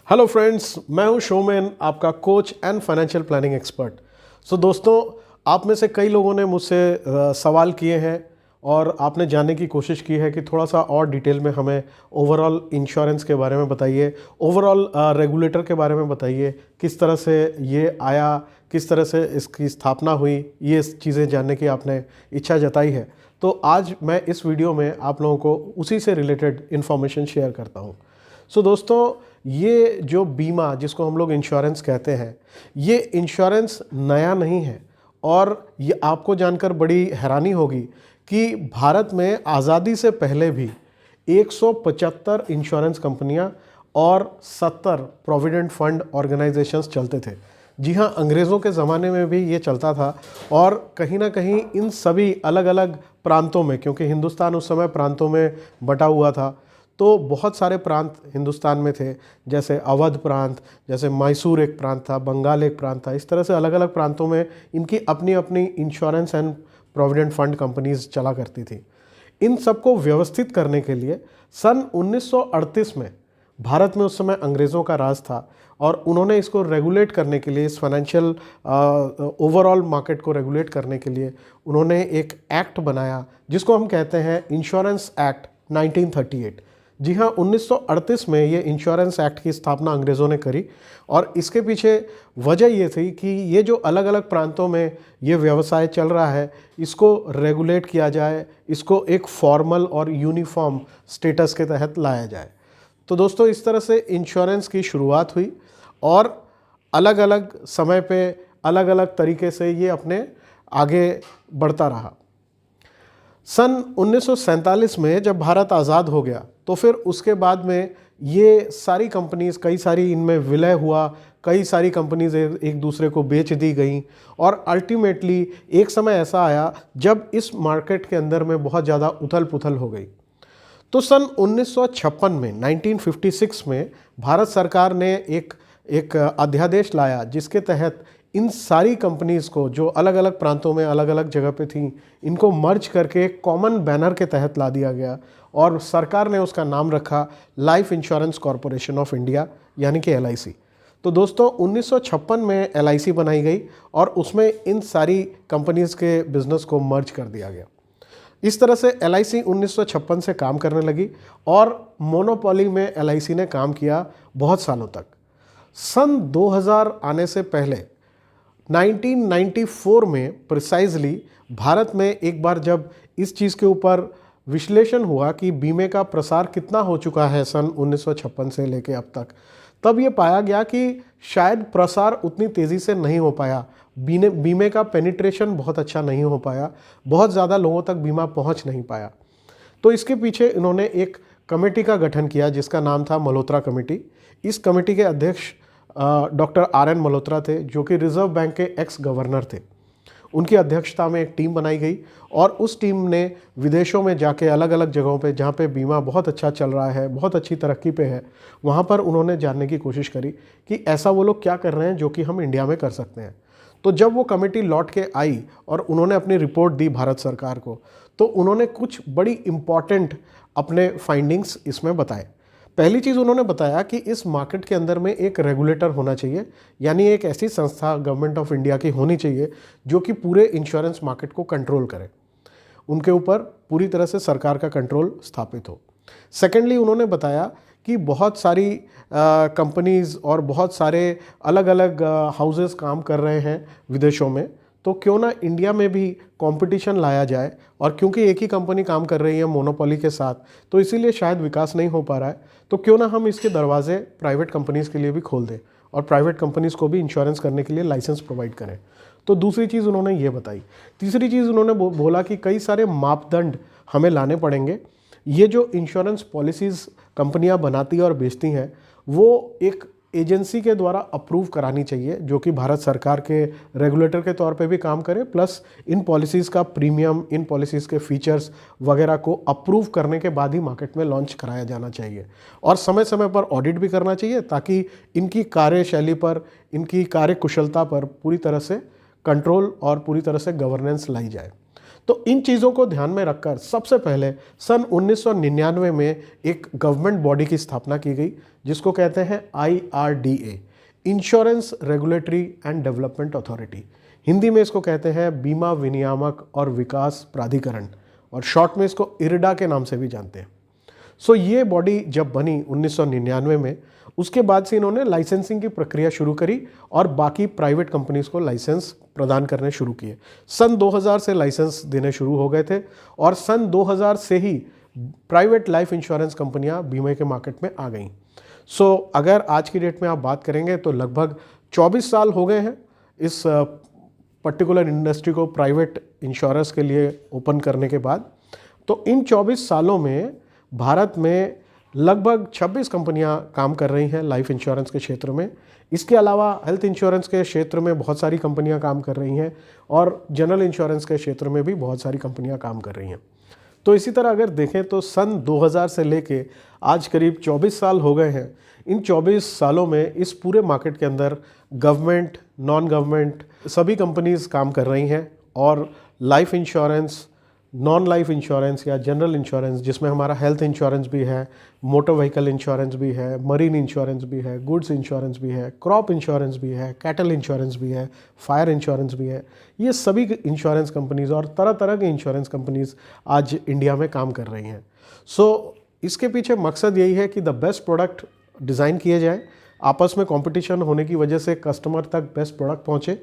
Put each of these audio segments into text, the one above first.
Hello friends, मैं हूं showman, आपका coach and financial planning expert. दोस्तों, आप में से कई लोगों ने मुझसे सवाल किए हैं और आपने जानने की कोशिश की है कि थोड़ा सा और डिटेल में हमें ओवरऑल इंश्योरेंस के बारे में बताइए, ओवरऑल रेगुलेटर के बारे में बताइए, किस तरह से ये आया, किस तरह से इसकी स्थापना हुई, ये चीज़ें जानने की आपने इच्छा जताई है। तो आज मैं इस वीडियो में आप लोगों को उसी से रिलेटेड इन्फॉर्मेशन शेयर करता हूँ। दोस्तों, ये जो बीमा जिसको हम लोग इंश्योरेंस कहते हैं, ये इंश्योरेंस नया नहीं है और ये आपको जानकर बड़ी हैरानी होगी कि भारत में आज़ादी से पहले भी 175 इंश्योरेंस कंपनियां और 70 प्रोविडेंट फंड ऑर्गेनाइजेशंस चलते थे। जी हाँ, अंग्रेज़ों के ज़माने में भी ये चलता था और कहीं ना कहीं इन सभी अलग अलग प्रांतों में, क्योंकि हिंदुस्तान उस समय प्रांतों में बटा हुआ था, तो बहुत सारे प्रांत हिंदुस्तान में थे, जैसे अवध प्रांत, जैसे मैसूर एक प्रांत था, बंगाल एक प्रांत था। इस तरह से अलग अलग प्रांतों में इनकी अपनी अपनी insurance and provident fund companies चला करती थी। इन सबको व्यवस्थित करने के लिए सन 1938 में भारत में उस समय अंग्रेज़ों का राज था और उन्होंने इसको रेगुलेट करने के लिए, इस फाइनेंशियल ओवरऑल मार्केट को रेगुलेट करने के लिए उन्होंने एक एक्ट बनाया जिसको हम कहते हैं इंश्योरेंस एक्ट 1938। जी हाँ, 1938 में ये इंश्योरेंस एक्ट की स्थापना अंग्रेज़ों ने करी और इसके पीछे वजह ये थी कि ये जो अलग अलग प्रांतों में ये व्यवसाय चल रहा है, इसको रेगुलेट किया जाए, इसको एक फॉर्मल और यूनिफॉर्म स्टेटस के तहत लाया जाए। तो दोस्तों, इस तरह से इंश्योरेंस की शुरुआत हुई और अलग अलग समय पे अलग अलग तरीके से ये अपने आगे बढ़ता रहा। सन 1947 में जब भारत आज़ाद हो गया तो फिर उसके बाद में ये सारी कंपनीज, कई सारी इनमें विलय हुआ, कई सारी कंपनीज एक दूसरे को बेच दी गई और अल्टीमेटली एक समय ऐसा आया जब इस मार्केट के अंदर में बहुत ज़्यादा उथल पुथल हो गई। तो सन 1956 में, 1956 में भारत सरकार ने एक अध्यादेश लाया जिसके तहत इन सारी कंपनीज़ को, जो अलग अलग प्रांतों में अलग अलग जगह पे थी, इनको मर्ज करके कॉमन बैनर के तहत ला दिया गया और सरकार ने उसका नाम रखा life insurance corporation of India, यानी कि LIC। तो दोस्तों, 1956 में LIC बनाई गई और उसमें इन सारी कंपनीज़ के बिज़नेस को मर्ज कर दिया गया। इस तरह से LIC 1956 से काम करने लगी और मोनोपोली में LIC ने काम किया बहुत सालों तक। सन 2000 आने से पहले 1994 में प्रिसाइजली भारत में एक बार जब इस चीज़ के ऊपर विश्लेषण हुआ कि बीमे का प्रसार कितना हो चुका है सन 1956 से लेके अब तक, तब ये पाया गया कि शायद प्रसार उतनी तेज़ी से नहीं हो पाया, बीमे का पेनिट्रेशन बहुत अच्छा नहीं हो पाया, बहुत ज़्यादा लोगों तक बीमा पहुंच नहीं पाया। तो इसके पीछे इन्होंने एक कमेटी का गठन किया जिसका नाम था मल्होत्रा कमेटी। इस कमेटी के अध्यक्ष डॉक्टर RN मल्होत्रा थे, जो कि रिजर्व बैंक के एक्स गवर्नर थे। उनकी अध्यक्षता में एक टीम बनाई गई और उस टीम ने विदेशों में जाके अलग अलग जगहों पे, जहाँ पे बीमा बहुत अच्छा चल रहा है, बहुत अच्छी तरक्की पे है, वहाँ पर उन्होंने जानने की कोशिश करी कि ऐसा वो लोग क्या कर रहे हैं जो कि हम इंडिया में कर सकते हैं। तो जब वो कमेटी लौट के आई और उन्होंने अपनी रिपोर्ट दी भारत सरकार को, तो उन्होंने कुछ बड़ी इम्पॉर्टेंट अपने फाइंडिंग्स इसमें बताए। पहली चीज़ उन्होंने बताया कि इस मार्केट के अंदर में एक रेगुलेटर होना चाहिए, यानी एक ऐसी संस्था गवर्नमेंट ऑफ इंडिया की होनी चाहिए जो कि पूरे इंश्योरेंस मार्केट को कंट्रोल करे, उनके ऊपर पूरी तरह से सरकार का कंट्रोल स्थापित हो। सेकेंडली, उन्होंने बताया कि बहुत सारी कंपनीज़ और बहुत सारे अलग अलग हाउसेस काम कर रहे हैं विदेशों में, तो क्यों ना इंडिया में भी कंपटीशन लाया जाए। और क्योंकि एक ही कंपनी काम कर रही है मोनोपोली के साथ, तो इसीलिए शायद विकास नहीं हो पा रहा है, तो क्यों ना हम इसके दरवाजे प्राइवेट कंपनीज़ के लिए भी खोल दें और प्राइवेट कंपनीज़ को भी इंश्योरेंस करने के लिए लाइसेंस प्रोवाइड करें। तो दूसरी चीज़ उन्होंने ये बताई। तीसरी चीज़ उन्होंने बोला कि कई सारे मापदंड हमें लाने पड़ेंगे। ये जो इंश्योरेंस पॉलिसीज़ कंपनियां बनाती और बेचती हैं, वो एक एजेंसी के द्वारा अप्रूव करानी चाहिए, जो कि भारत सरकार के रेगुलेटर के तौर पे भी काम करे, प्लस इन पॉलिसीज़ का प्रीमियम, इन पॉलिसीज़ के फीचर्स वगैरह को अप्रूव करने के बाद ही मार्केट में लॉन्च कराया जाना चाहिए। और समय समय पर ऑडिट भी करना चाहिए ताकि इनकी कार्यशैली पर, इनकी कार्यकुशलता पर पूरी तरह से कंट्रोल और पूरी तरह से गवर्नेंस लाई जाए। तो इन चीज़ों को ध्यान में रखकर सबसे पहले सन 1999 में एक गवर्नमेंट बॉडी की स्थापना की गई जिसको कहते हैं IRDA, insurance regulatory and development authority. Hindi में इसको कहते हैं बीमा विनियामक और विकास प्राधिकरण, और शॉर्ट में इसको IRDA के नाम से भी जानते हैं। सो ये बॉडी जब बनी 1999 में, उसके बाद से इन्होंने लाइसेंसिंग की प्रक्रिया शुरू करी और बाकी प्राइवेट कंपनीज को लाइसेंस प्रदान करने शुरू किए। सन 2000 से लाइसेंस देने शुरू हो गए थे और सन 2000 से ही प्राइवेट लाइफ इंश्योरेंस कंपनियां बीमे के मार्केट में आ गईं। सो अगर आज की डेट में आप बात करेंगे तो लगभग 24 साल हो गए हैं इस पर्टिकुलर इंडस्ट्री को प्राइवेट इंश्योरेंस के लिए ओपन करने के बाद। तो इन 24 सालों में भारत में लगभग 26 कंपनियां काम कर रही हैं लाइफ इंश्योरेंस के क्षेत्र में। इसके अलावा हेल्थ इंश्योरेंस के क्षेत्र में बहुत सारी कंपनियां काम कर रही हैं और जनरल इंश्योरेंस के क्षेत्र में भी बहुत सारी कंपनियां काम कर रही हैं। तो इसी तरह अगर देखें तो सन 2000 से लेके आज करीब 24 साल हो गए हैं। इन 24 सालों में इस पूरे मार्केट के अंदर गवर्नमेंट, नॉन गवर्नमेंट सभी कंपनीज काम कर रही हैं और life insurance, non life insurance या जनरल इंश्योरेंस, जिसमें हमारा हेल्थ इंश्योरेंस भी है, मोटर व्हीकल इंश्योरेंस भी है, मरीन इंश्योरेंस भी है, गुड्स इंश्योरेंस भी है, क्रॉप इंश्योरेंस भी है, कैटल इंश्योरेंस भी है, फायर इंश्योरेंस भी है। ये सभी इंश्योरेंस कंपनीज और तरह तरह की इंश्योरेंस कंपनीज आज इंडिया में काम कर रही हैं। सो इसके पीछे मकसद यही है कि द बेस्ट प्रोडक्ट डिज़ाइन किए जाए, आपस में कंपटीशन होने की वजह से कस्टमर तक बेस्ट प्रोडक्ट पहुँचे,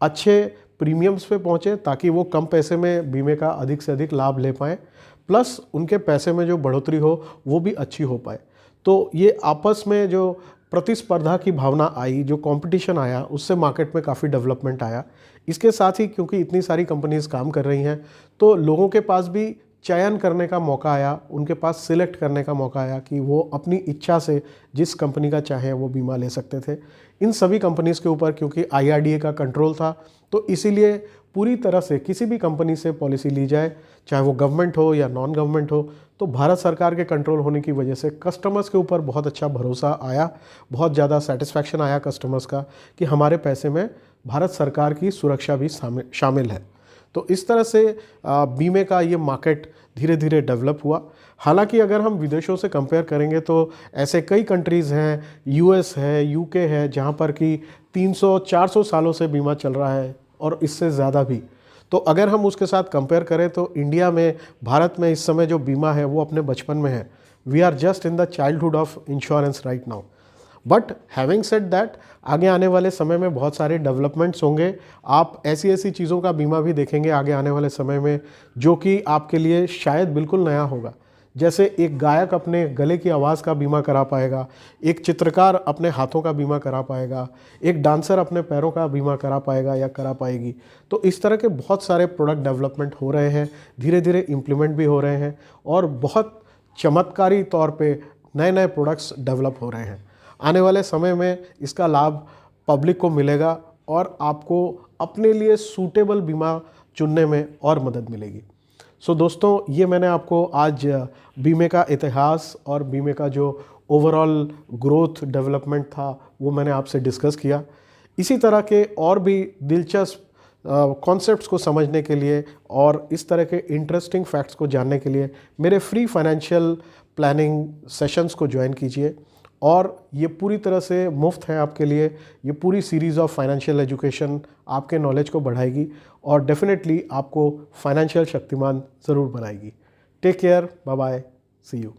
अच्छे प्रीमियम्स पे पहुँचे ताकि वो कम पैसे में बीमे का अधिक से अधिक लाभ ले पाएँ, प्लस उनके पैसे में जो बढ़ोतरी हो वो भी अच्छी हो पाए। तो ये आपस में जो प्रतिस्पर्धा की भावना आई, जो कंपटीशन आया, उससे मार्केट में काफ़ी डेवलपमेंट आया। इसके साथ ही क्योंकि इतनी सारी कंपनीज काम कर रही हैं तो लोगों के पास भी चयन करने का मौका आया, उनके पास सिलेक्ट करने का मौका आया कि वो अपनी इच्छा से जिस कंपनी का चाहे वो बीमा ले सकते थे। इन सभी कंपनीज़ के ऊपर क्योंकि IRDA का कंट्रोल था तो इसीलिए पूरी तरह से किसी भी कंपनी से पॉलिसी ली जाए, चाहे वो गवर्नमेंट हो या नॉन गवर्नमेंट हो, तो भारत सरकार के कंट्रोल होने की वजह से कस्टमर्स के ऊपर बहुत अच्छा भरोसा आया, बहुत ज़्यादा सेटिस्फैक्शन आया कस्टमर्स का कि हमारे पैसे में भारत सरकार की सुरक्षा भी शामिल है। तो इस तरह से बीमे का ये मार्केट धीरे धीरे डेवलप हुआ। हालांकि अगर हम विदेशों से कंपेयर करेंगे तो ऐसे कई कंट्रीज़ हैं, US है, UK है, जहाँ पर कि 300-400 सालों से बीमा चल रहा है और इससे ज़्यादा भी। तो अगर हम उसके साथ कंपेयर करें तो इंडिया में, भारत में इस समय जो बीमा है वो अपने बचपन में है। We are just in the childhood of insurance right now. But having said that, आगे आने वाले समय में बहुत सारे डेवलपमेंट्स होंगे। आप ऐसी ऐसी चीज़ों का बीमा भी देखेंगे आगे आने वाले समय में जो कि आपके लिए शायद बिल्कुल नया होगा। जैसे एक गायक अपने गले की आवाज़ का बीमा करा पाएगा, एक चित्रकार अपने हाथों का बीमा करा पाएगा, एक डांसर अपने पैरों का बीमा करा पाएगा या करा पाएगी। तो इस तरह के बहुत सारे प्रोडक्ट डेवलपमेंट हो रहे हैं, धीरे धीरे इम्प्लीमेंट भी हो रहे हैं और बहुत चमत्कारी तौर पे नए नए प्रोडक्ट्स डेवलप हो रहे हैं। आने वाले समय में इसका लाभ पब्लिक को मिलेगा और आपको अपने लिए सूटेबल बीमा चुनने में और मदद मिलेगी। सो दोस्तों, ये मैंने आपको आज बीमे का इतिहास और बीमे का जो ओवरऑल ग्रोथ डेवलपमेंट था वो मैंने आपसे डिस्कस किया। इसी तरह के और भी दिलचस्प कॉन्सेप्ट्स को समझने के लिए और इस तरह के इंटरेस्टिंग फैक्ट्स को जानने के लिए मेरे फ्री फाइनेंशियल प्लानिंग सेशंस को ज्वाइन कीजिए। और ये पूरी तरह से मुफ्त है आपके लिए। ये पूरी सीरीज़ ऑफ फाइनेंशियल एजुकेशन आपके नॉलेज को बढ़ाएगी और डेफिनेटली आपको फाइनेंशियल शक्तिमान ज़रूर बनाएगी। Take care, bye bye, see you.